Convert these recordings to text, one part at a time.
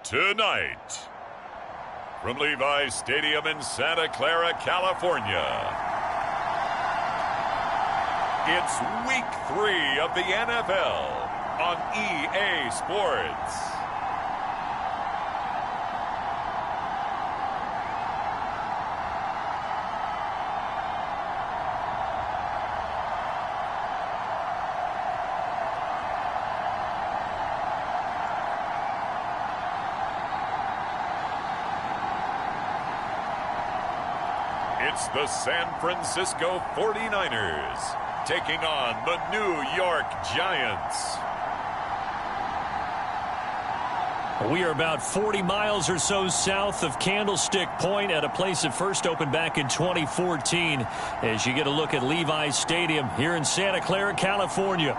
Tonight, from Levi's Stadium in Santa Clara, California, it's Week 3 of the NFL on EA Sports. It's the San Francisco 49ers taking on the New York Giants. We are about 40 miles or so south of Candlestick Point at a place that first opened back in 2014 as you get a look at Levi's Stadium here in Santa Clara, California.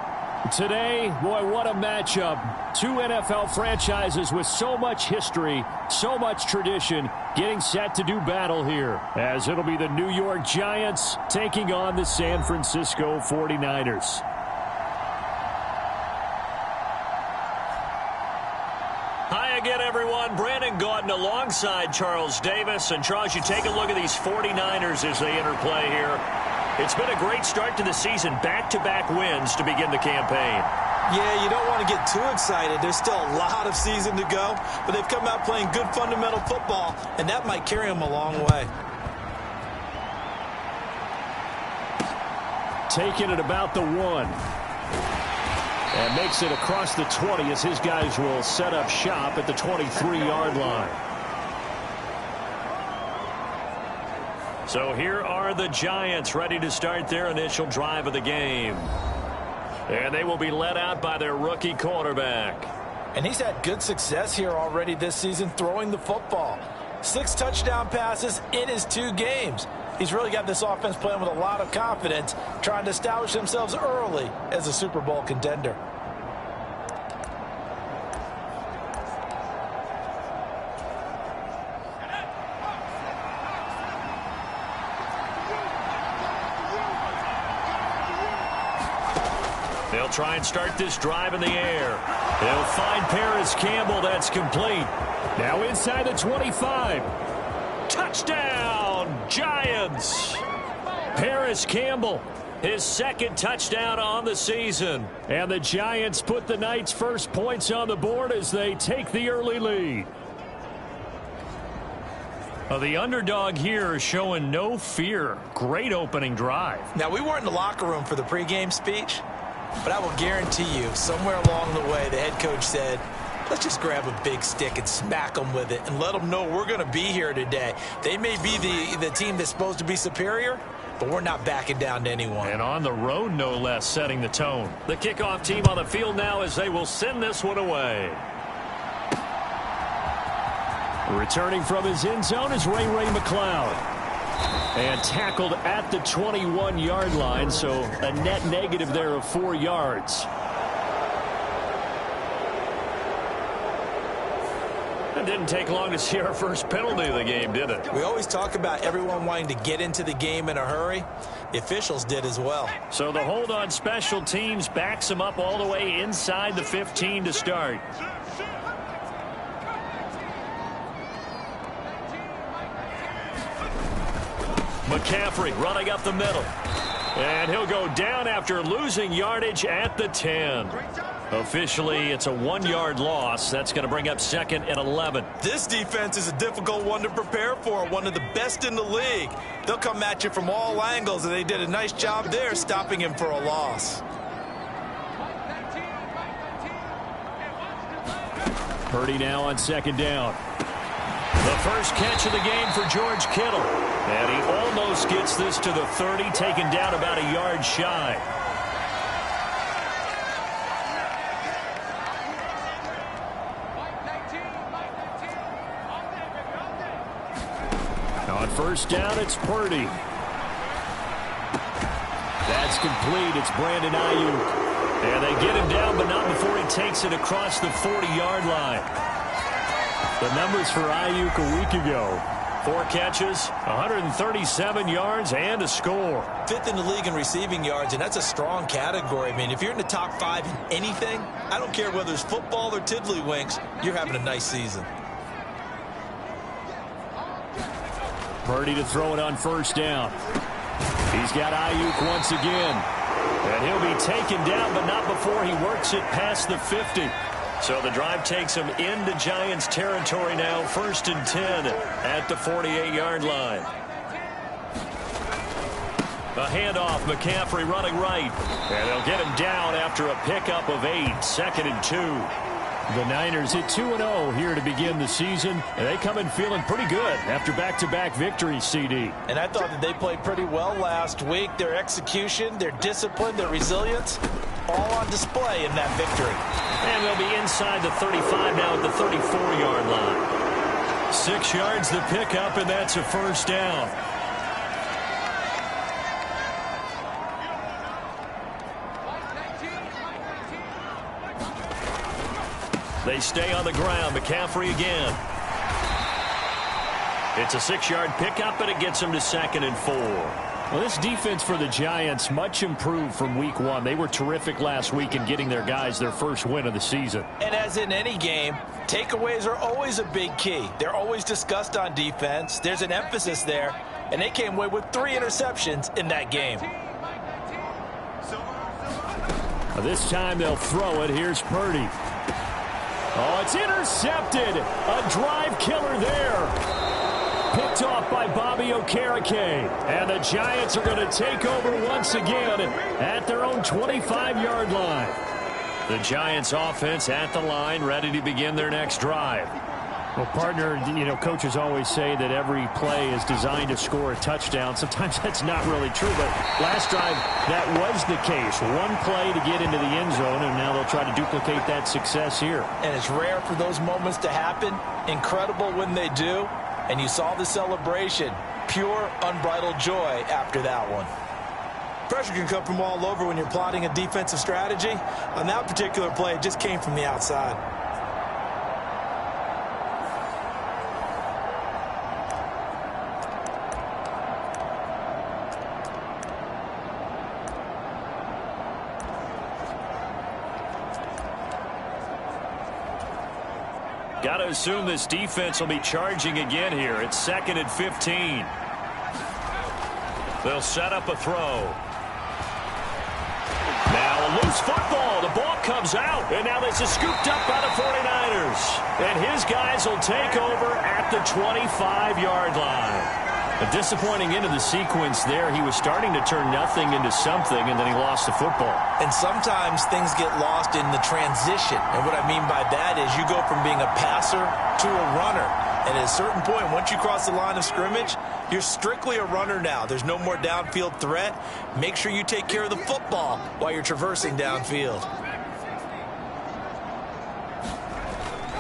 Today, boy, what a matchup. Two NFL franchises with so much history, so much tradition, getting set to do battle here, as it'll be the New York Giants taking on the San Francisco 49ers. Hi again, everyone. Brandon Gaudin alongside Charles Davis. And, Charles, you take a look at these 49ers as they interplay here. It's been a great start to the season, back-to-back wins to begin the campaign. Yeah, you don't want to get too excited. There's still a lot of season to go, but they've come out playing good fundamental football, and that might carry them a long way. Taking it about the 1. And makes it across the 20 as his guys will set up shop at the 23-yard line. So here are the Giants ready to start their initial drive of the game. And they will be led out by their rookie quarterback. And he's had good success here already this season throwing the football. 6 touchdown passes in his 2 games. He's really got this offense playing with a lot of confidence, trying to establish themselves early as a Super Bowl contender. They'll try and start this drive in the air. They'll find Paris Campbell. That's complete. Now inside the 25. Touchdown, Giants. Paris Campbell, his second touchdown on the season. And the Giants put the Knights' first points on the board as they take the early lead. The underdog here is showing no fear. Great opening drive. Now, we weren't in the locker room for the pregame speech, but I will guarantee you, somewhere along the way, the head coach said, let's just grab a big stick and smack them with it and let them know we're going to be here today. They may be the team that's supposed to be superior, but we're not backing down to anyone. And on the road, no less, setting the tone. The kickoff team on the field now as they will send this one away. Returning from his end zone is Ray McCloud. And tackled at the 21-yard line, so a net negative there of 4 yards. It didn't take long to see our first penalty of the game, did it? We always talk about everyone wanting to get into the game in a hurry. The officials did as well. So the hold on special teams backs them up all the way inside the 15 to start. McCaffrey running up the middle. And he'll go down after losing yardage at the 10. Officially, it's a 1-yard loss. That's going to bring up 2nd and 11. This defense is a difficult one to prepare for, one of the best in the league. They'll come at you from all angles, and they did a nice job there stopping him for a loss. Purdy now on 2nd down. The first catch of the game for George Kittle. And he almost gets this to the 30, taken down about a yard shy. On 1st down, it's Purdy. That's complete. It's Brandon Ayuk. And they get him down, but not before he takes it across the 40-yard line. The numbers for Ayuk a week ago: 4 catches, 137 yards, and a score. 5th in the league in receiving yards, and that's a strong category. I mean, if you're in the top 5 in anything, I don't care whether it's football or tiddlywinks, you're having a nice season. Purdy to throw it on first down. He's got Ayuk once again. And he'll be taken down, but not before he works it past the 50. So the drive takes him into Giants territory now, 1st and 10 at the 48-yard line. A handoff, McCaffrey running right. And they'll get him down after a pickup of 8, 2nd and 2. The Niners hit 2-0 here to begin the season, and they come in feeling pretty good after back-to-back victories, CD. And I thought that they played pretty well last week. Their execution, their discipline, their resilience, all on display in that victory. And they'll be inside the 35 now at the 34-yard line. 6 yards the pickup, and that's a first down. They stay on the ground. McCaffrey again. It's a 6-yard pickup, and it gets them to 2nd and 4. Well, this defense for the Giants much improved from week 1. They were terrific last week in getting their guys their first win of the season. And as in any game, takeaways are always a big key. They're always discussed on defense. There's an emphasis there, and they came away with 3 interceptions in that game. This time they'll throw it. Here's Purdy. Oh, it's intercepted. A drive killer there. Picked off by Bobby Okereke. And the Giants are going to take over once again at their own 25-yard line. The Giants offense at the line, ready to begin their next drive. Well, partner, you know, coaches always say that every play is designed to score a touchdown. Sometimes that's not really true, but last drive, that was the case. One play to get into the end zone, and now they'll try to duplicate that success here. And it's rare for those moments to happen. Incredible when they do. And you saw the celebration. Pure, unbridled joy after that one. Pressure can come from all over when you're plotting a defensive strategy. On that particular play, it just came from the outside. Got to assume this defense will be charging again here. It's 2nd and 15. They'll set up a throw. Now a loose football. The ball comes out. And now this is scooped up by the 49ers. And his guys will take over at the 25-yard line. A disappointing end of the sequence there. He was starting to turn nothing into something, and then he lost the football. And sometimes things get lost in the transition. And what I mean by that is you go from being a passer to a runner. And at a certain point, once you cross the line of scrimmage, you're strictly a runner now. There's no more downfield threat. Make sure you take care of the football while you're traversing downfield.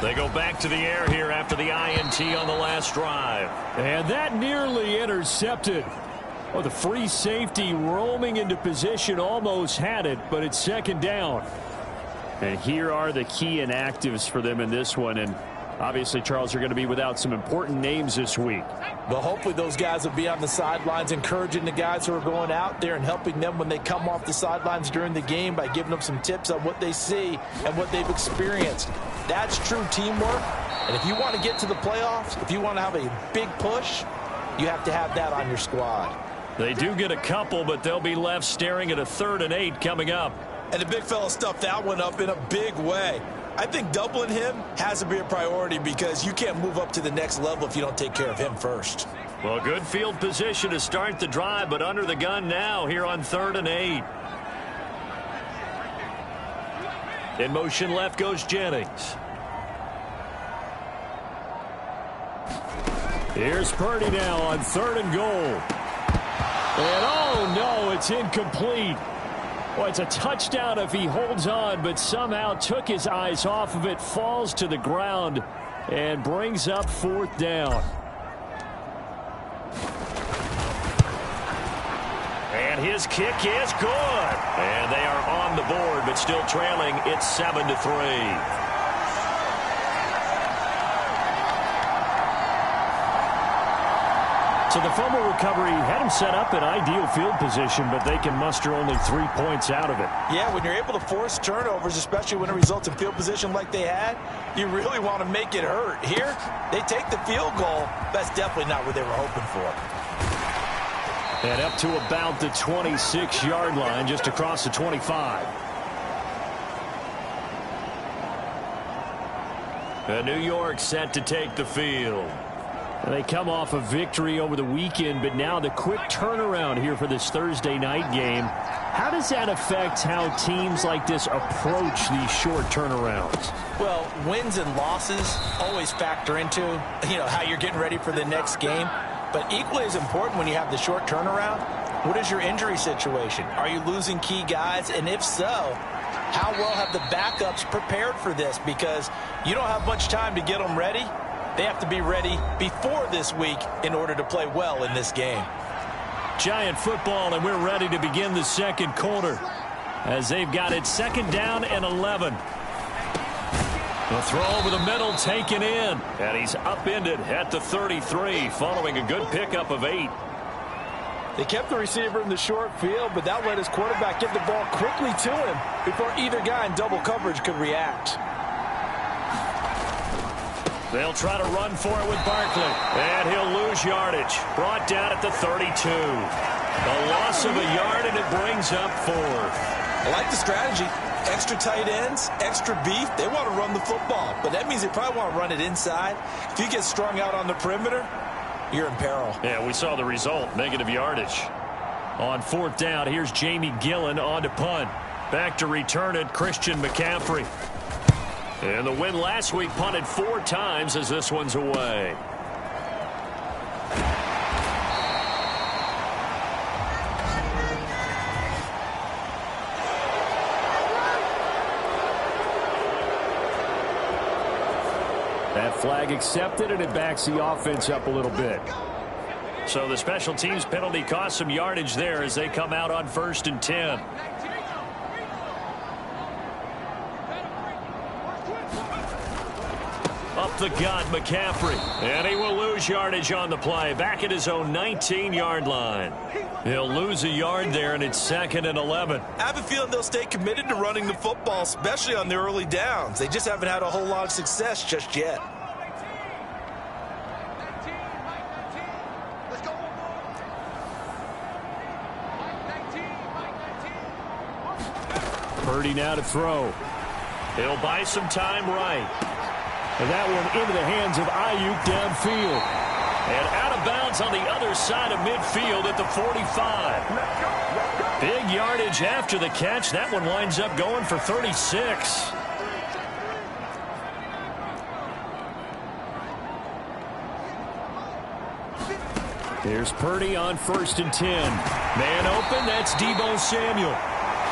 They go back to the air here after the INT on the last drive. And that nearly intercepted. Well, the free safety roaming into position almost had it, but it's 2nd down. And here are the key inactives for them in this one. And obviously, Charles, are going to be without some important names this week. But hopefully those guys will be on the sidelines encouraging the guys who are going out there and helping them when they come off the sidelines during the game by giving them some tips on what they see and what they've experienced. That's true teamwork. And if you want to get to the playoffs, if you want to have a big push, you have to have that on your squad. They do get a couple, but they'll be left staring at a 3rd and 8 coming up. And the big fella stuffed that one up in a big way. I think doubling him has to be a priority because you can't move up to the next level if you don't take care of him first. Well, good field position to start the drive, but under the gun now here on 3rd and 8. In motion left goes Jennings. Here's Purdy now on 3rd and goal. And oh no, it's incomplete. Well, it's a touchdown if he holds on, but somehow took his eyes off of it, falls to the ground, and brings up 4th down. And his kick is good. And they are on the board, but still trailing. It's 7-3. So the fumble recovery had him set up in ideal field position, but they can muster only 3 points out of it. Yeah, when you're able to force turnovers, especially when it results in field position like they had, you really want to make it hurt. Here, they take the field goal. That's definitely not what they were hoping for. And up to about the 26-yard line, just across the 25. And New York set to take the field. They come off a victory over the weekend, but now the quick turnaround here for this Thursday night game. How does that affect how teams like this approach these short turnarounds? Well, wins and losses always factor into, how you're getting ready for the next game. But equally as important when you have the short turnaround, what is your injury situation? Are you losing key guys? And if so, how well have the backups prepared for this? Because you don't have much time to get them ready. They have to be ready before this week in order to play well in this game. Giant football, and we're ready to begin the second quarter as they've got it second down and 11. The throw over the middle taken in, and he's upended at the 33 following a good pickup of 8. They kept the receiver in the short field, but that let his quarterback get the ball quickly to him before either guy in double coverage could react. They'll try to run for it with Barkley, and he'll lose yardage. Brought down at the 32. A loss of a yard, and it brings up 4. I like the strategy. Extra tight ends, extra beef. They want to run the football, but that means they probably want to run it inside. If you get strung out on the perimeter, you're in peril. Yeah, we saw the result, negative yardage. On fourth down, here's Jamie Gillen on to punt. Back to return it, Christian McCaffrey. And the win last week punted 4 times as this one's away. That flag accepted, and it backs the offense up a little bit. So the special teams penalty cost some yardage there as they come out on 1st and 10. Up the gut, McCaffrey. And he will lose yardage on the play. Back at his own 19-yard line. He'll lose a yard there, and it's 2nd and 11. I have a feeling they'll stay committed to running the football, especially on the early downs. They just haven't had a whole lot of success just yet. Purdy now to throw. He'll buy some time right. And that one into the hands of Ayuk downfield. And out of bounds on the other side of midfield at the 45. Big yardage after the catch. That one winds up going for 36. Here's Purdy on 1st and 10. Man open, that's Deebo Samuel.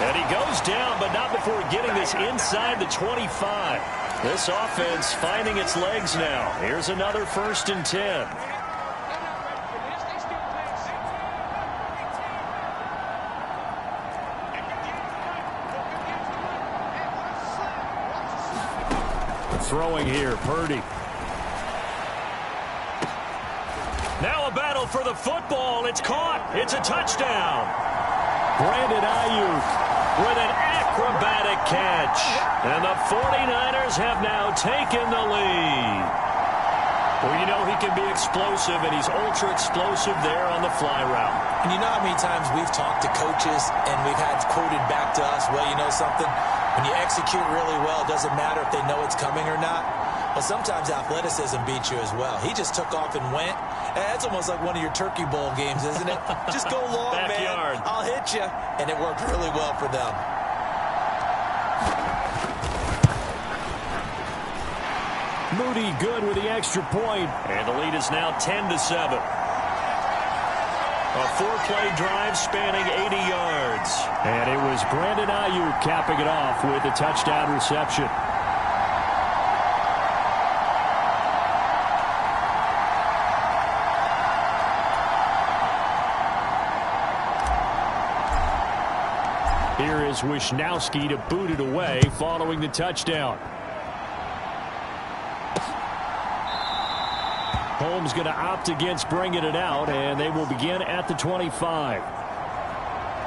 And he goes down, but not before getting this inside the 25. This offense finding its legs now. Here's another 1st and 10. Throwing here, Purdy. Now a battle for the football. It's caught. It's a touchdown. Brandon Ayuk with an acrobatic catch. And the 49ers have now taken the lead. Well, you know he can be explosive, and he's ultra-explosive there on the fly route. And you know how many times we've talked to coaches and we've had quoted back to us, well, you know something? When you execute really well, it doesn't matter if they know it's coming or not. But sometimes athleticism beats you as well. He just took off and went. That's almost like one of your Turkey Bowl games, isn't it? Just go long, Backyard. man. I'll hit you. And it worked really well for them. Moody good with the extra point. And the lead is now 10-7. A 4-play drive spanning 80 yards. And it was Brandon Ayuk capping it off with a touchdown reception. Here is Wisnowski to boot it away following the touchdown. Holmes going to opt against bringing it out, and they will begin at the 25.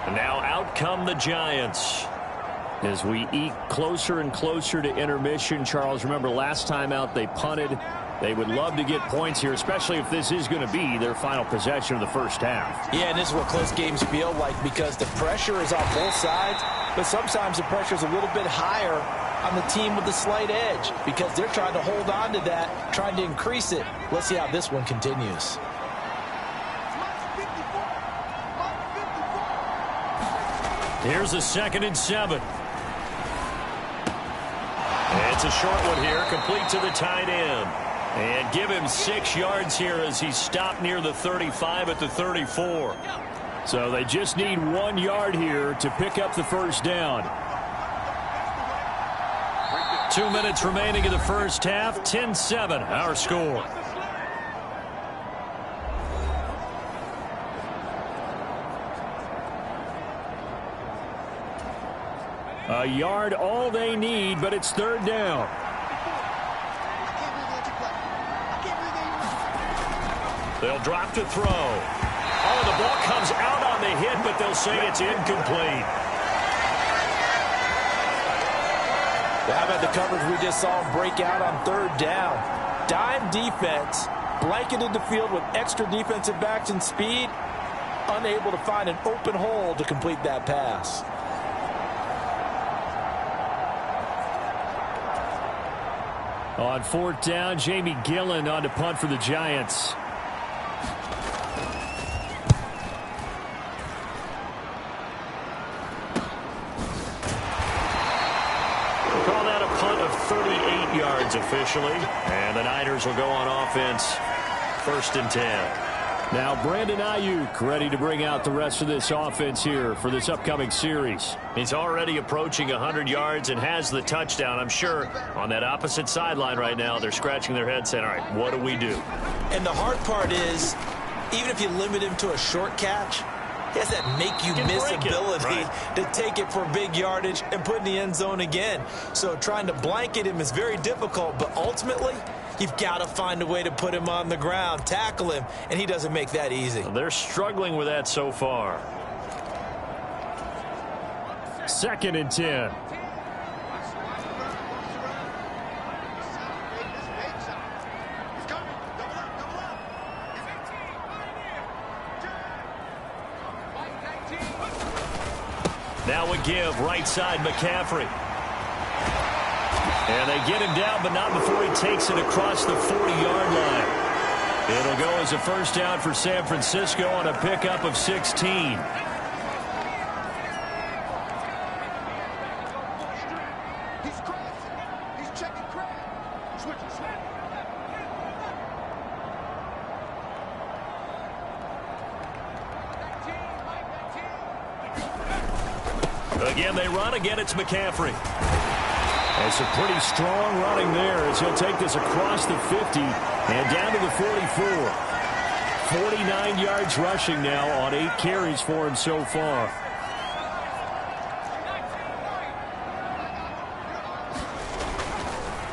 And now out come the Giants. As we eke closer and closer to intermission, Charles, remember last time out they punted. They would love to get points here, especially if this is going to be their final possession of the first half. Yeah, and this is what close games feel like because the pressure is on both sides, but sometimes the pressure is a little bit higher on the team with the slight edge because they're trying to hold on to that, trying to increase it. Let's see how this one continues. Here's a 2nd and 7. It's a short one here, complete to the tight end. And give him 6 yards here as he's stopped near the 35 at the 34. So they just need 1 yard here to pick up the first down. 2 minutes remaining in the first half. 10-7, our score. A yard all they need, but it's 3rd down. They'll drop to throw. Oh, the ball comes out on the hit, but they'll say it's incomplete. How about the coverage we just saw him break out on 3rd down? Dime defense, blanketed the field with extra defensive backs and speed, unable to find an open hole to complete that pass. On 4th down, Jamie Gillen on to punt for the Giants. Call that a punt of 38 yards officially. And the Niners will go on offense. 1st and 10. Now Brandon Ayuk ready to bring out the rest of this offense here for this upcoming series. He's already approaching 100 yards and has the touchdown. I'm sure on that opposite sideline right now, they're scratching their head saying, all right, what do we do? And the hard part is, even if you limit him to a short catch, he has that make-you-miss ability to take it for big yardage and put in the end zone again. So trying to blanket him is very difficult, but ultimately, you've got to find a way to put him on the ground, tackle him, and he doesn't make that easy. They're struggling with that so far. 2nd and 10. Now we give right side McCaffrey. And they get him down, but not before he takes it across the 40-yard line. It'll go as a first down for San Francisco on a pickup of 16. Again, they run. Again, it's McCaffrey. It's a pretty strong running there as he'll take this across the 50 and down to the 44. 49 yards rushing now on 8 carries for him so far.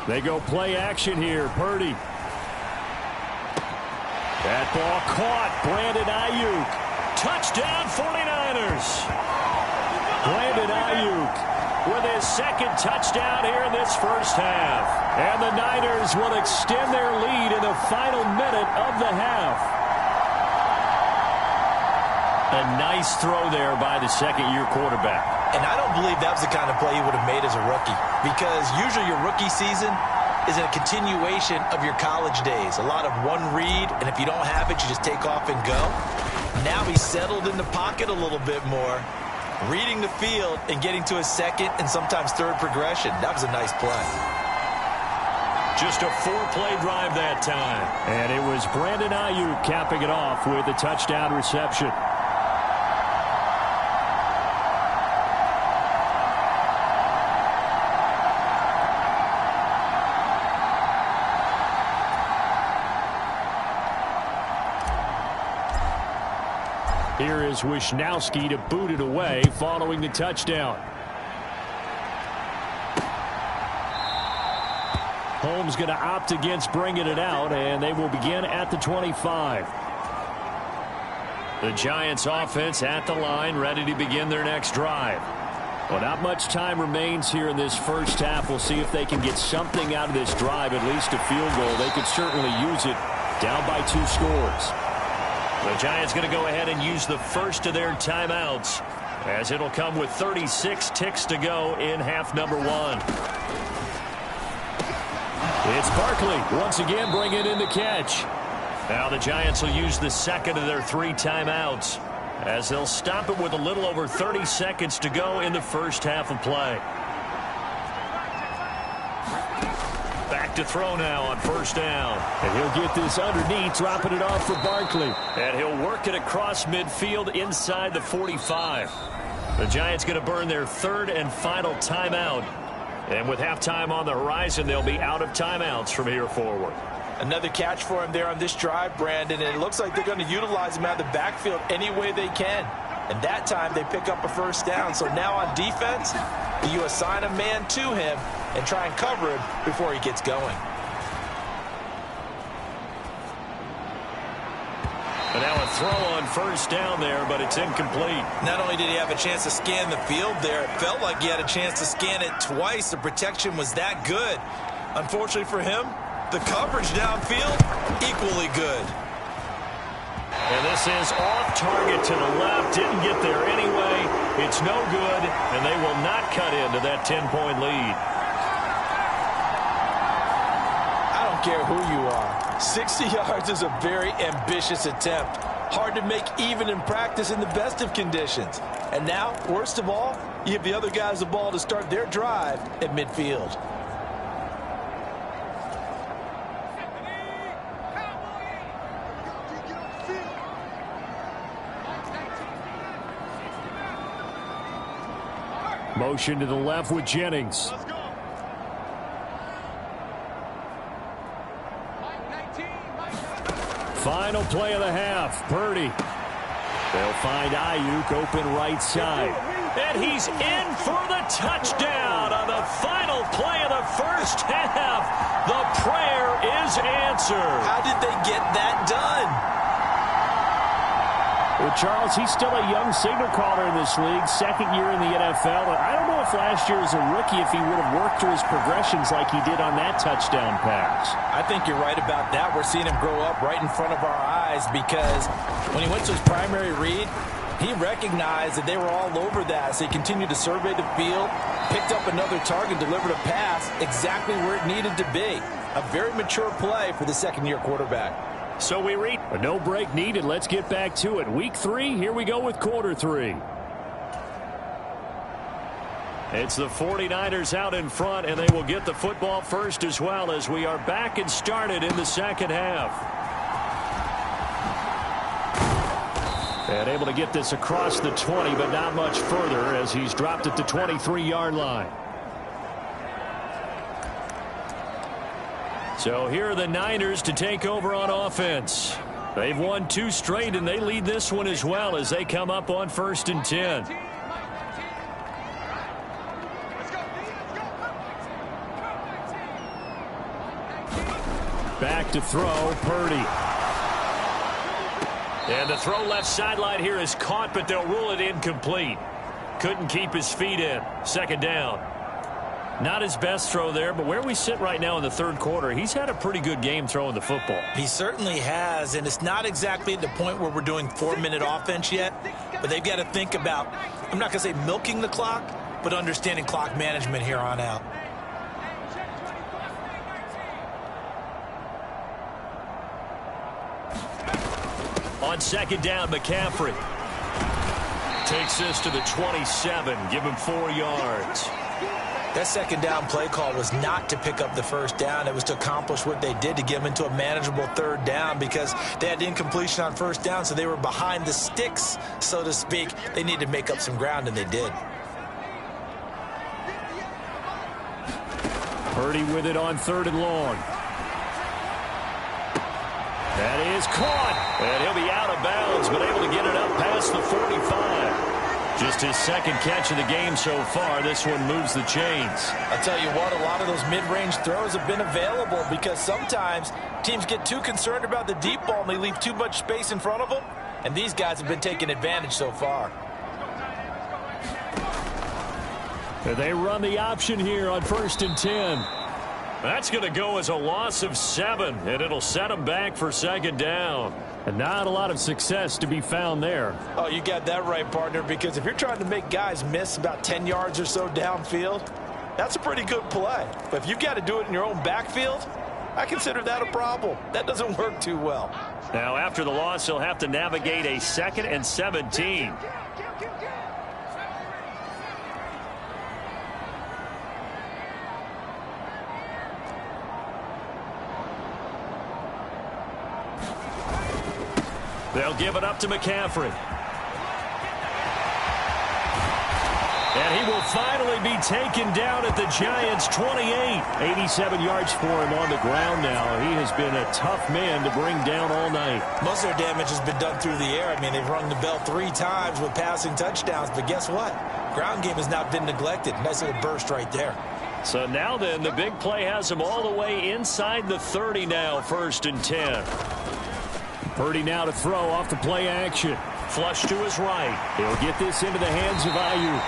They go play action here. Purdy. That ball caught. Brandon Ayuk. Touchdown 49ers. Brandon Ayuk with his 2nd touchdown here in this first half. And the Niners will extend their lead in the final minute of the half. A nice throw there by the 2nd-year quarterback. And I don't believe that was the kind of play he would have made as a rookie, because usually your rookie season is a continuation of your college days. A lot of one read, and if you don't have it, you just take off and go. Now he's settled in the pocket a little bit more, reading the field and getting to his 2nd and sometimes 3rd progression. That was a nice play. Just a 4-play drive that time. And it was Brandon Ayuk capping it off with a touchdown reception. Here is Wisnowski to boot it away following the touchdown. Holmes going to opt against bringing it out, and they will begin at the 25. The Giants offense at the line, ready to begin their next drive. Well, not much time remains here in this first half. We'll see if they can get something out of this drive, at least a field goal. They could certainly use it, down by 2 scores. The Giants going to go ahead and use the first of their timeouts, as it'll come with 36 ticks to go in half number 1. It's Barkley once again bringing in the catch. Now the Giants will use the second of their 3 timeouts, as they'll stop it with a little over 30 seconds to go in the first half of play. Back to throw now on first down. And he'll get this underneath, dropping it off for Barkley. And he'll work it across midfield inside the 45. The Giants going to burn their 3rd and final timeout. And with halftime on the horizon, they'll be out of timeouts from here forward. Another catch for him there on this drive, Brandon, and it looks like they're going to utilize him out of the backfield any way they can. And that time they pick up a first down. So now on defense, you assign a man to him and try and cover him before he gets going. And now a throw on first down there, but it's incomplete. Not only did he have a chance to scan the field there, it felt like he had a chance to scan it twice. The protection was that good. Unfortunately for him, the coverage downfield, equally good. And this is off target to the left. Didn't get there anyway. It's no good, and they will not cut into that 10-point lead. I don't care who you are. 60 yards is a very ambitious attempt. Hard to make even in practice in the best of conditions. And now, worst of all, you give the other guys the ball to start their drive at midfield. Motion to the left with Jennings. Final play of the half. Purdy. They'll find Ayuk open right side. And he's in for the touchdown on the final play of the first half. The prayer is answered. How did they get that done? Well, Charles, he's still a young signal caller in this league, 2nd year in the NFL. And I don't know if last year as a rookie if he would have worked through his progressions like he did on that touchdown pass. I think you're right about that. We're seeing him grow up right in front of our eyes because when he went to his primary read, he recognized that they were all over that. So he continued to survey the field, picked up another target, delivered a pass exactly where it needed to be. A very mature play for the 2nd-year quarterback. So we read a no break needed. Let's get back to it. Week 3, here we go with quarter 3. It's the 49ers out in front, and they will get the football first as well as we are back and started in the second half. And able to get this across the 20, but not much further as he's dropped at the 23-yard line. So here are the Niners to take over on offense. They've won 2 straight, and they lead this one as well as they come up on 1st and 10. Back to throw, Purdy. And the throw left sideline here is caught, but they'll rule it incomplete. Couldn't keep his feet in. 2nd down. Not his best throw there, but where we sit right now in the 3rd quarter, he's had a pretty good game throwing the football. He certainly has, and it's not exactly at the point where we're doing 4-minute offense yet, but they've got to think about, I'm not going to say milking the clock, but understanding clock management here on out. On 2nd down, McCaffrey takes this to the 27, give him 4 yards. That 2nd down play call was not to pick up the 1st down. It was to accomplish what they did to get them into a manageable 3rd down because they had incompletion on 1st down, so they were behind the sticks, so to speak. They needed to make up some ground, and they did. Purdy with it on 3rd and long. That is caught, and he'll be out of bounds, but able to get it up past the 45. Just his second catch of the game so far. This one moves the chains. I'll tell you what, a lot of those mid-range throws have been available because sometimes teams get too concerned about the deep ball and they leave too much space in front of them. And these guys have been taking advantage so far. They run the option here on 1st and 10. That's going to go as a loss of 7, and it'll set them back for 2nd down. And not a lot of success to be found there. Oh, you got that right, partner, because if you're trying to make guys miss about 10 yards or so downfield, that's a pretty good play. But if you've got to do it in your own backfield, I consider that a problem. That doesn't work too well. Now, after the loss, he'll have to navigate a 2nd and 17. They'll give it up to McCaffrey. And he will finally be taken down at the Giants' 28. 87 yards for him on the ground now. He has been a tough man to bring down all night. Most of their damage has been done through the air. I mean, they've rung the bell 3 times with passing touchdowns. But guess what? Ground game has not been neglected. Nice little burst right there. So now then, the big play has him all the way inside the 30 now, 1st and 10. Purdy now to throw off the play action. Flush to his right. He'll get this into the hands of Ayuk.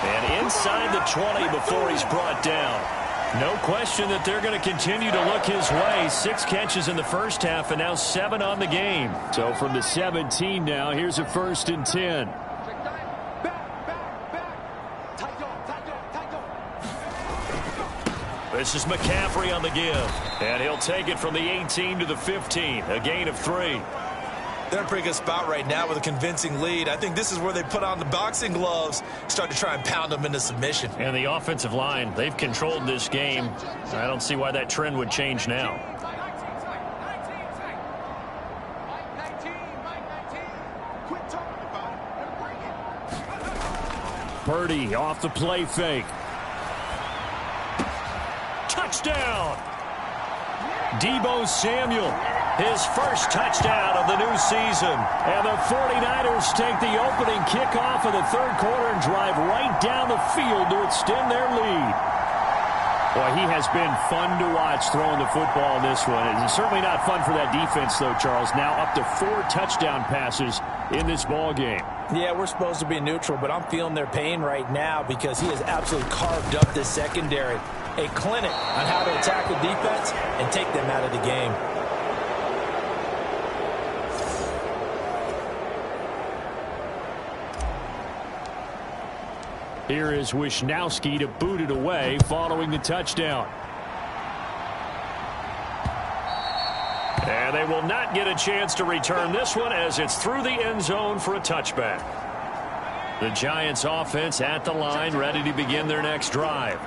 And inside the 20 before he's brought down. No question that they're going to continue to look his way. 6 catches in the first half and now 7 on the game. So from the 17 now, here's a 1st and 10. This is McCaffrey on the give. And he'll take it from the 18 to the 15. A gain of 3. They're in a pretty good spot right now with a convincing lead. I think this is where they put on the boxing gloves, start to try and pound them into submission. And the offensive line, they've controlled this game. I don't see why that trend would change now. Purdy off the play fake. Touchdown! Deebo Samuel, his first touchdown of the new season. And the 49ers take the opening kickoff of the 3rd quarter and drive right down the field to extend their lead. Boy, he has been fun to watch throwing the football in this one. It's certainly not fun for that defense, though, Charles. Now up to 4 touchdown passes in this ball game. Yeah, we're supposed to be neutral, but I'm feeling their pain right now because he has absolutely carved up this secondary. A clinic on how to attack the defense and take them out of the game. Here is Wisnowski to boot it away following the touchdown. And they will not get a chance to return this one as it's through the end zone for a touchback. The Giants offense at the line, ready to begin their next drive.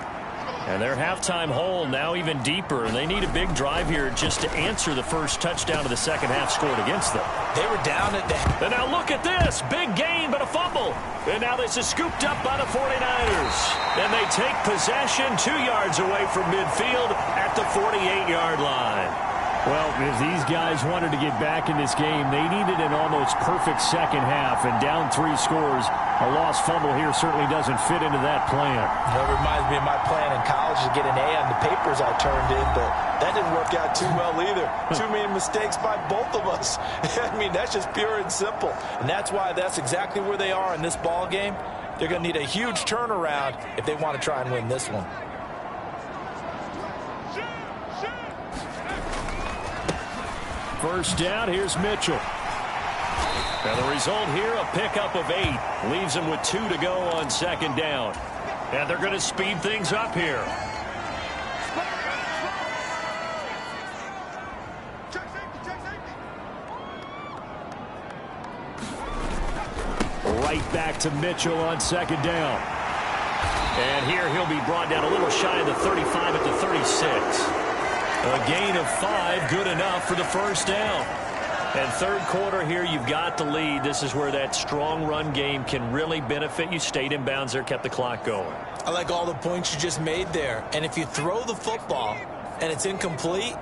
And their halftime hole now even deeper. They need a big drive here just to answer the first touchdown of the second half scored against them. They were down at that. And now look at this. Big gain, but a fumble. And now this is scooped up by the 49ers. And they take possession 2 yards away from midfield at the 48-yard line. Well, if these guys wanted to get back in this game, they needed an almost perfect second half. And down 3 scores, a lost fumble here certainly doesn't fit into that plan. That reminds me of my plan in college to get an A on the papers I turned in, but that didn't work out too well either. Too many mistakes by both of us. I mean, that's just pure and simple. And that's why that's exactly where they are in this ball game. They're going to need a huge turnaround if they want to try and win this one. First down, here's Mitchell. And the result here, a pickup of 8. Leaves them with 2 to go on second down. And they're going to speed things up here. Right back to Mitchell on second down. And here he'll be brought down a little shy of the 35 at the 36. A gain of 5, good enough for the first down. And 3rd quarter here, you've got the lead. This is where that strong run game can really benefit you. Stayed in bounds there, kept the clock going. I like all the points you just made there. And if you throw the football and it's incomplete,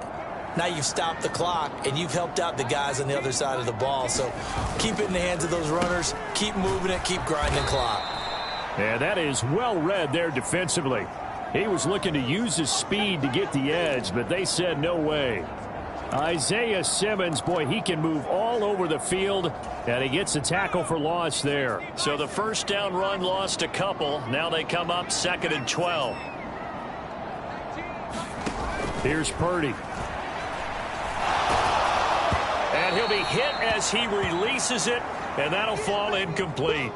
Now you've stopped the clock, and you've helped out the guys on the other side of the ball. So keep it in the hands of those runners. Keep moving it. Keep grinding clock. Yeah, that is well read there defensively. He was looking to use his speed to get the edge, but they said no way. Isaiah Simmons, boy, he can move all over the field, and he gets a tackle for loss there. So the first down run lost a couple. Now they come up 2nd and 12. Here's Purdy. And he'll be hit as he releases it, and that'll fall incomplete.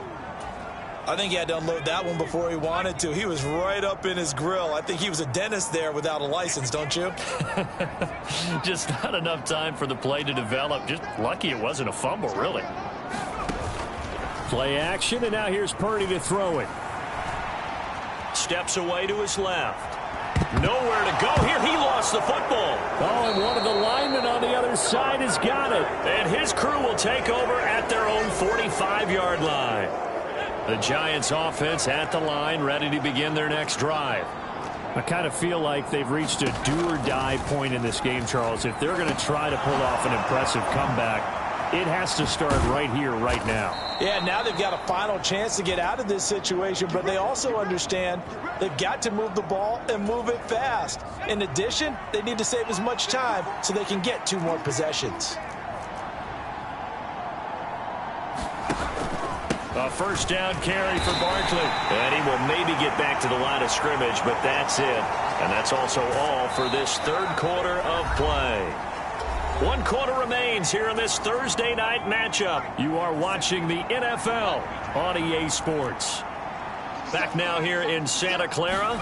I think he had to unload that one before he wanted to. He was right up in his grill. I think he was a dentist there without a license, don't you? Just not enough time for the play to develop. Just lucky it wasn't a fumble, really. Play action, and now here's Purdy to throw it. Steps away to his left. Nowhere to go here. He lost the football. Oh, and one of the linemen on the other side has got it. And his crew will take over at their own 45-yard line. The Giants offense at the line, ready to begin their next drive. I kind of feel like they've reached a do-or-die point in this game, Charles. If they're going to try to pull off an impressive comeback, it has to start right here, right now. Yeah, now they've got a final chance to get out of this situation, but they also understand they've got to move the ball and move it fast. In addition, they need to save as much time so they can get 2 more possessions. A first down carry for Barkley. And he will maybe get back to the line of scrimmage, but that's it. And that's also all for this third quarter of play. 1 quarter remains here in this Thursday night matchup. You are watching the NFL on EA Sports. Back now here in Santa Clara.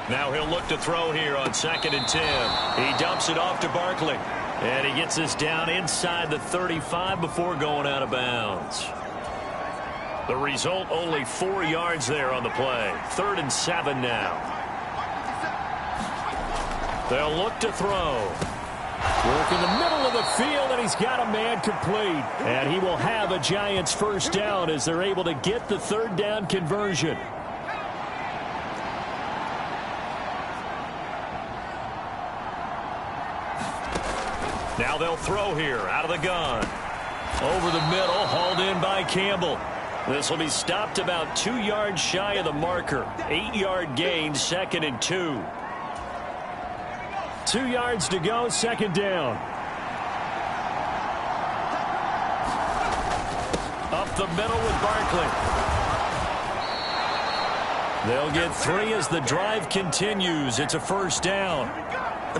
Now he'll look to throw here on 2nd and 10. He dumps it off to Barkley. And he gets this down inside the 35 before going out of bounds. The result, only 4 yards there on the play. 3rd and 7 now. They'll look to throw. Work in the middle of the field, and he's got a man complete. And he will have a Giants first down as they're able to get the 3rd down conversion. Now they'll throw here out of the gun. Over the middle, hauled in by Campbell. This will be stopped about 2 yards shy of the marker. 8-yard gain, 2nd and 2. 2 yards to go, 2nd down. Up the middle with Barkley. They'll get 3 as the drive continues. It's a first down.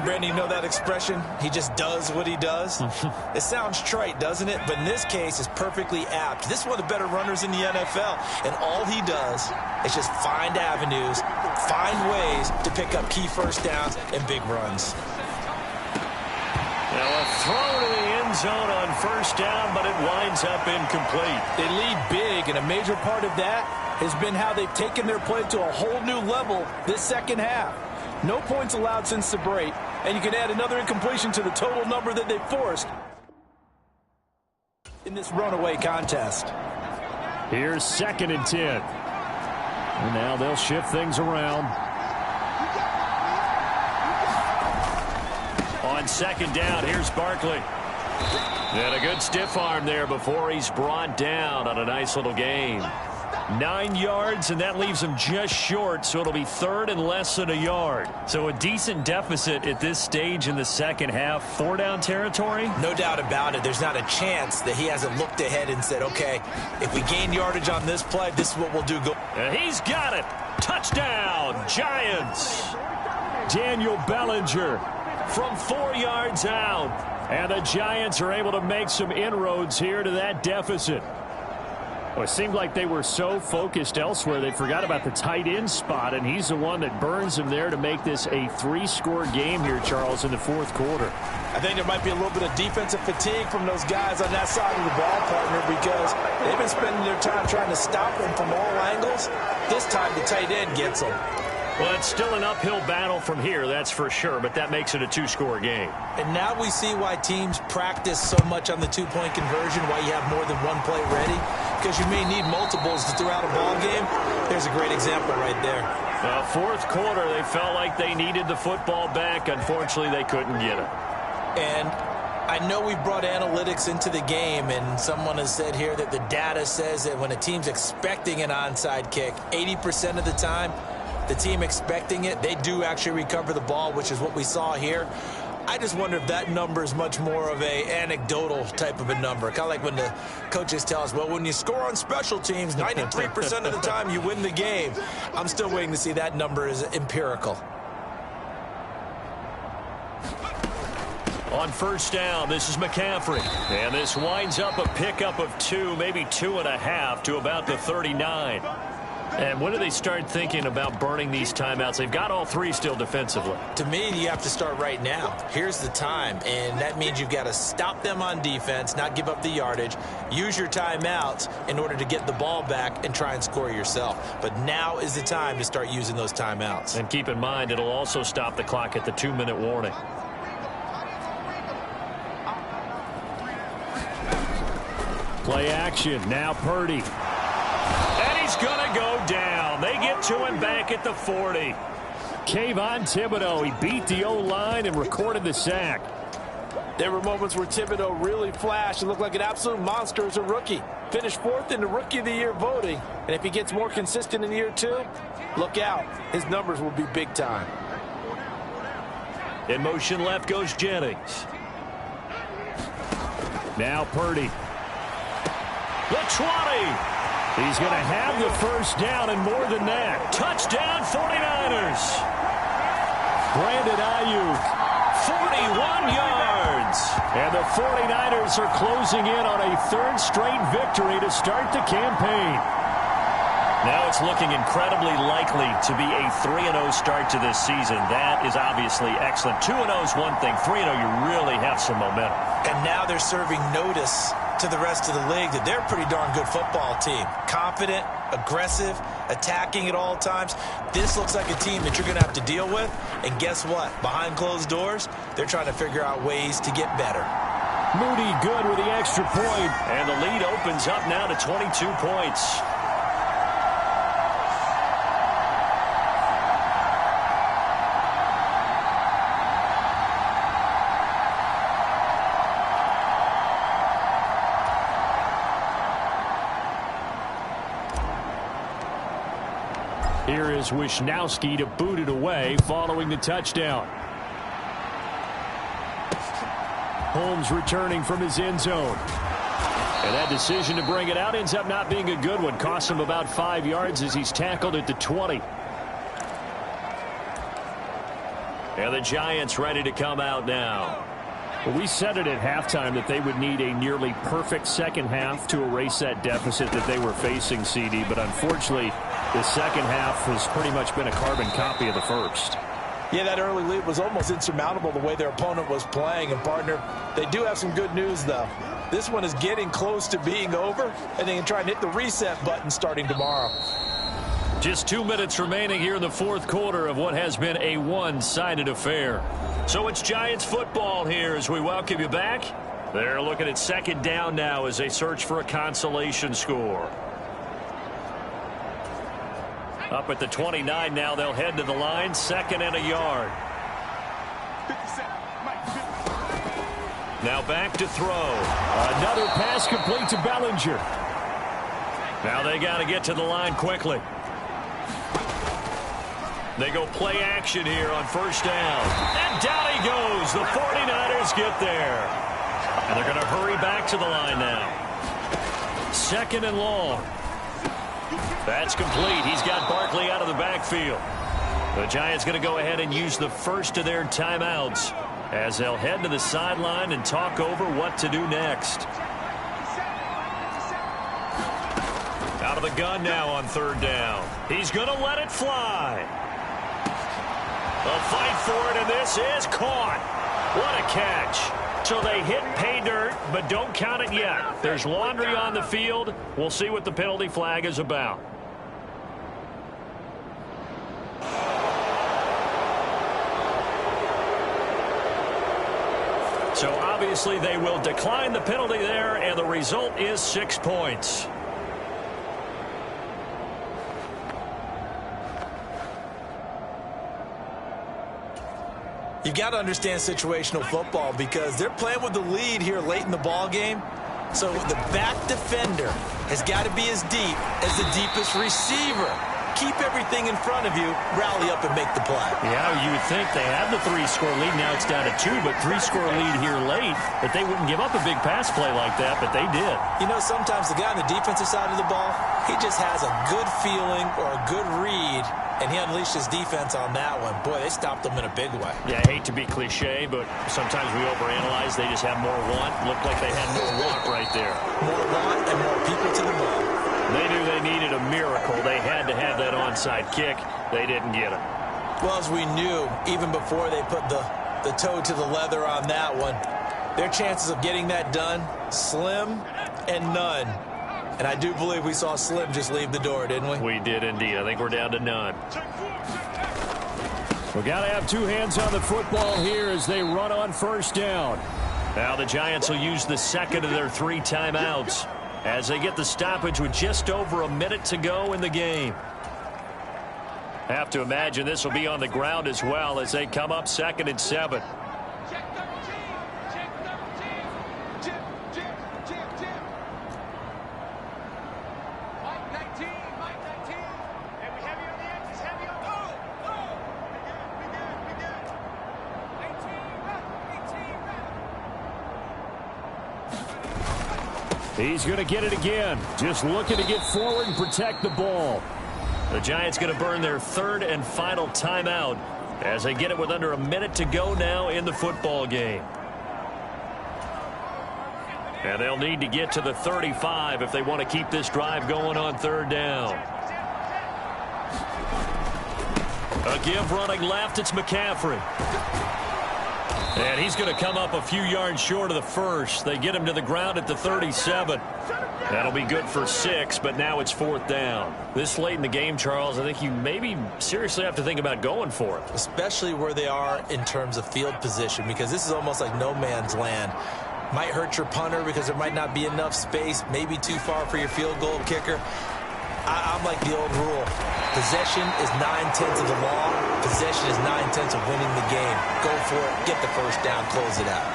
Brandon, you know that expression? He just does what he does? It sounds trite, doesn't it? But in this case, it's perfectly apt. This is one of the better runners in the NFL. And all he does is just find avenues, find ways to pick up key first downs and big runs. Now a throw to the end zone on first down, but it winds up incomplete. They lead big, and a major part of that has been how they've taken their play to a whole new level this second half. No points allowed since the break, and you can add another incompletion to the total number that they forced in this runaway contest. Here's 2nd and 10. And now they'll shift things around. On 2nd down, here's Barkley. And a good stiff arm there before he's brought down on a nice little gain. 9 yards, and that leaves him just short, so it'll be 3rd and less than a yard. So a decent deficit at this stage in the second half. 4-down territory? No doubt about it. There's not a chance that he hasn't looked ahead and said, okay, if we gain yardage on this play, this is what we'll do. And he's got it. Touchdown, Giants. Daniel Bellinger from 4 yards out. And the Giants are able to make some inroads here to that deficit. Well, it seemed like they were so focused elsewhere they forgot about the tight end spot, and he's the one that burns them there to make this a 3-score game here, Charles, in the 4th quarter. I think there might be a little bit of defensive fatigue from those guys on that side of the ball, partner, because they've been spending their time trying to stop them from all angles. This time the tight end gets them. Well, it's still an uphill battle from here, that's for sure, but that makes it a 2-score game. And now we see why teams practice so much on the 2-point conversion, why you have more than one play ready, because you may need multiples to throw out a ball game. There's a great example right there. Fourth quarter, they felt like they needed the football back. Unfortunately, they couldn't get it. And I know we brought analytics into the game, and someone has said here that the data says that when a team's expecting an onside kick, 80% of the time, the team expecting it, they do actually recover the ball, which is what we saw here. I just wonder if that number is much more of a anecdotal type of a number. Kind of like when the coaches tell us, well, when you score on special teams, 93% of the time you win the game. I'm still waiting to see that number is empirical. On first down, this is McCaffrey. And this winds up a pickup of 2, maybe 2.5 to about the 39. And when do they start thinking about burning these timeouts? They've got all 3 still defensively. To me, you have to start right now. Here's the time, and that means you've got to stop them on defense, not give up the yardage, use your timeouts in order to get the ball back and try and score yourself. But now is the time to start using those timeouts. And keep in mind, it'll also stop the clock at the 2-minute warning. Play action. Now Purdy. And he's going to go down. They get to him back at the 40. Kayvon Thibodeau. He beat the O-line and recorded the sack. There were moments where Thibodeau really flashed and looked like an absolute monster as a rookie. Finished 4th in the Rookie of the Year voting. And if he gets more consistent in year 2, look out. His numbers will be big time. In motion left goes Jennings. Now Purdy. The 20. He's going to have the first down and more than that. Touchdown 49ers. Brandon Ayuk. 41 yards. And the 49ers are closing in on a 3rd straight victory to start the campaign. Now it's looking incredibly likely to be a 3-0 start to this season. That is obviously excellent. 2-0 is one thing. 3-0, you really have some momentum. And now they're serving notice to the rest of the league that they're a pretty darn good football team. Confident, aggressive, attacking at all times. This looks like a team that you're going to have to deal with. And guess what? Behind closed doors, they're trying to figure out ways to get better. Moody good with the extra point. And the lead opens up now to 22 points. Here is Wisnowski to boot it away following the touchdown. Holmes returning from his end zone. And that decision to bring it out ends up not being a good one. Costs him about 5 yards as he's tackled at the 20. And the Giants ready to come out now. Well, we said it at halftime that they would need a nearly perfect second half to erase that deficit that they were facing, CD. But unfortunately, the second half has pretty much been a carbon copy of the first. Yeah, that early lead was almost insurmountable the way their opponent was playing. And, partner, they do have some good news, though. This one is getting close to being over, and they can try and hit the reset button starting tomorrow. Just 2 minutes remaining here in the fourth quarter of what has been a one-sided affair. So it's Giants football here as we welcome you back. They're looking at second down now as they search for a consolation score. Up at the 29 now, they'll head to the line, 2nd and a yard. Now back to throw. Another pass complete to Bellinger. Now they got to get to the line quickly. They go play action here on first down. And down he goes. The 49ers get there. And they're going to hurry back to the line now. 2nd and long. That's complete. He's got Barkley out of the backfield. The Giants going to go ahead and use the first of their timeouts as they'll head to the sideline and talk over what to do next. Out of the gun now on 3rd down. He's going to let it fly. A fight for it, and this is caught. What a catch. So they hit pay dirt, but don't count it yet. There's laundry on the field. We'll see what the penalty flag is about. So obviously they will decline the penalty there, and the result is 6 points. You've got to understand situational football because they're playing with the lead here late in the ball game. So the back defender has got to be as deep as the deepest receiver. Keep everything in front of you, rally up and make the play. Yeah, you would think they have the 3-score lead. Now it's down to 2, but 3-score lead here late, that they wouldn't give up a big pass play like that, but they did. You know, sometimes the guy on the defensive side of the ball, he just has a good feeling or a good read, and he unleashed his defense on that one. Boy, they stopped them in a big way. Yeah, I hate to be cliche, but sometimes we overanalyze. They just have more want. Looked like they had more want right there. More want and more people to the ball. They knew they needed a miracle. They had to have that onside kick. They didn't get it. Well, as we knew, even before they put the toe to the leather on that one, their chances of getting that done, slim and none. And I do believe we saw Slim just leave the door, didn't we? We did indeed. I think we're down to none. We've got to have two hands on the football here as they run on first down. Now the Giants will use the second of their 3 timeouts as they get the stoppage with just over a minute to go in the game. Have to imagine this will be on the ground as well as they come up 2nd and 7. He's going to get it again. Just looking to get forward and protect the ball. The Giants going to burn their 3rd and final timeout as they get it with under a minute to go now in the football game. And they'll need to get to the 35 if they want to keep this drive going on 3rd down. A give running left. It's McCaffrey. And he's going to come up a few yards short of the first. They get him to the ground at the 37. That'll be good for 6, but now it's 4th down. This late in the game, Charles, I think you maybe seriously have to think about going for it. Especially where they are in terms of field position, because this is almost like no man's land. Might hurt your punter because there might not be enough space, maybe too far for your field goal kicker. I'm like the old rule. Possession is 9/10 of the law. Possession is 9/10 of winning the game. Go for it. Get the first down. Close it out.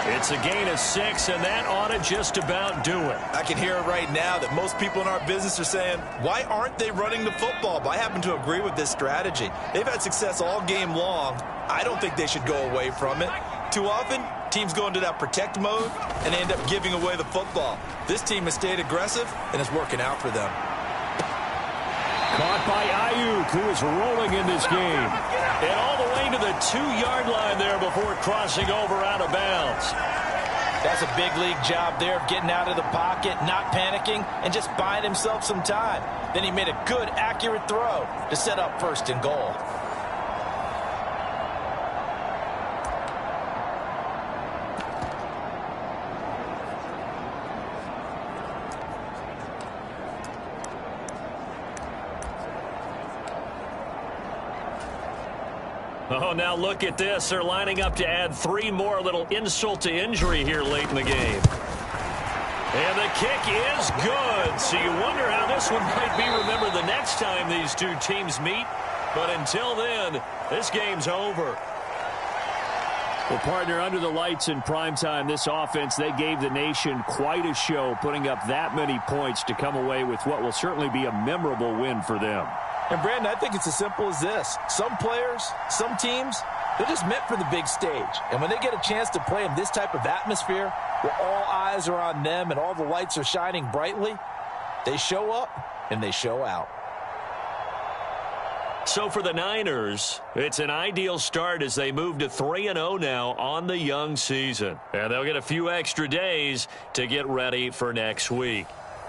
It's a gain of 6, and that ought to just about do it. I can hear it right now that most people in our business are saying, why aren't they running the football? But I happen to agree with this strategy. They've had success all game long. I don't think they should go away from it. Too often, teams go into that protect mode and end up giving away the football. This team has stayed aggressive, and it's working out for them. Caught by Ayuk, who is rolling in this game. And all the way to the 2-yard line there before crossing over out of bounds. That's a big league job there of getting out of the pocket, not panicking, and just buying himself some time. Then he made a good, accurate throw to set up 1st and goal. Oh, now look at this. They're lining up to add 3 more, little insult to injury here late in the game. And the kick is good. So you wonder how this one might be remembered the next time these two teams meet. But until then, this game's over. Well, partner, under the lights in primetime, this offense, they gave the nation quite a show, putting up that many points to come away with what will certainly be a memorable win for them. And, Brandon, I think it's as simple as this. Some players, some teams, they're just meant for the big stage. And when they get a chance to play in this type of atmosphere where all eyes are on them and all the lights are shining brightly, they show up and they show out. So for the Niners, it's an ideal start as they move to 3-0 now on the young season. And they'll get a few extra days to get ready for next week.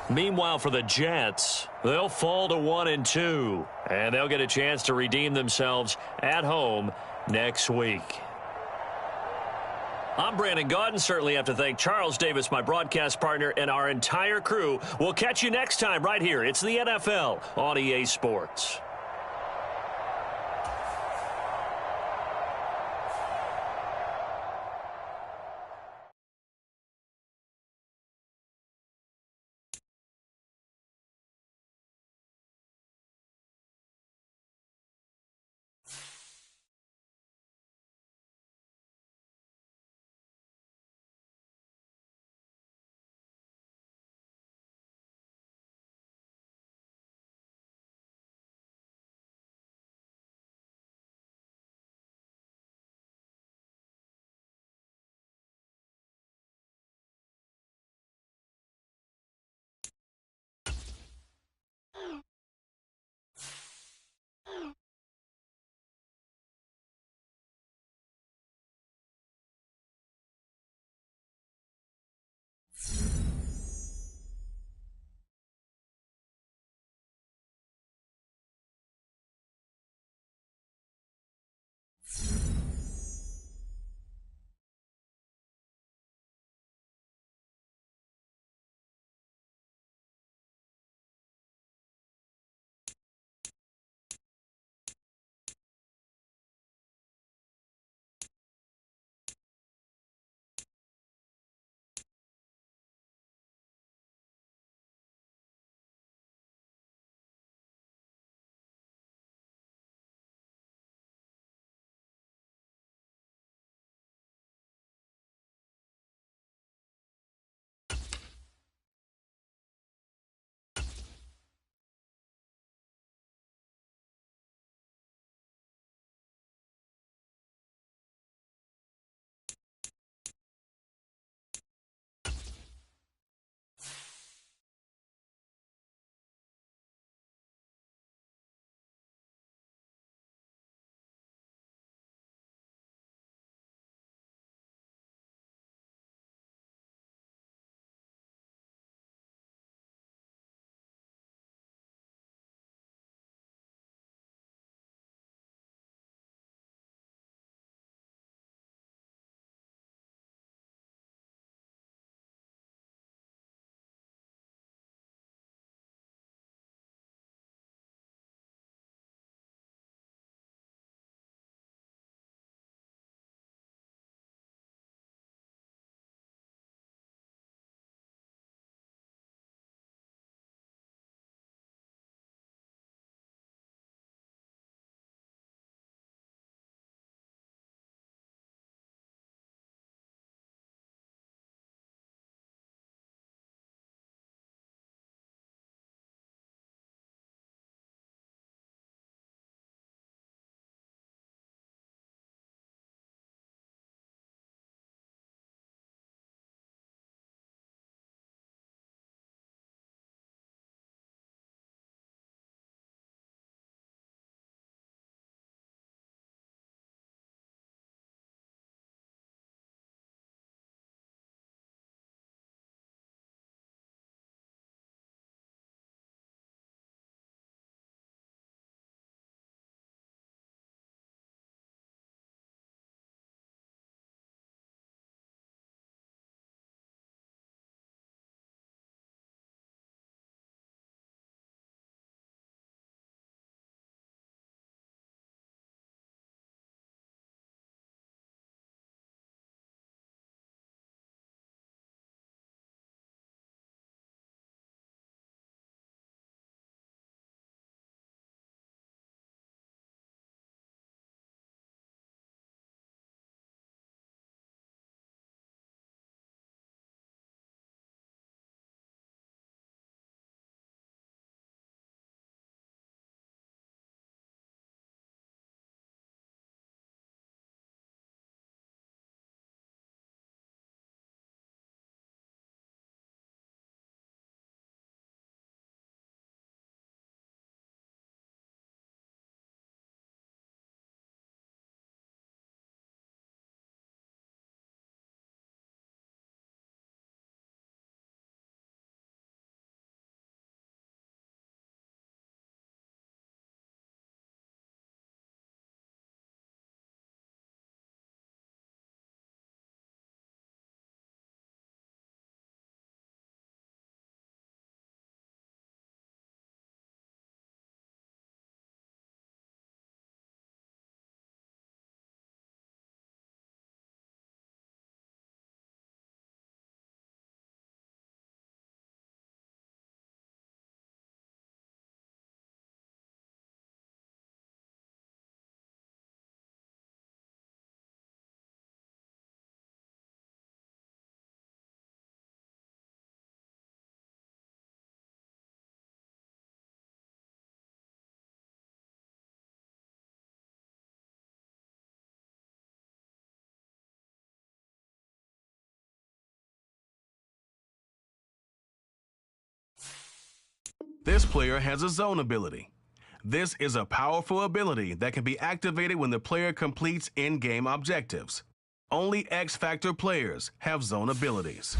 Meanwhile, for the Jets, they'll fall to 1-2, and they'll get a chance to redeem themselves at home next week. I'm Brandon Gaudin. Certainly have to thank Charles Davis, my broadcast partner, and our entire crew. We'll catch you next time right here. It's the NFL on EA Sports. This player has a zone ability. This is a powerful ability that can be activated when the player completes in-game objectives. Only X Factor players have zone abilities.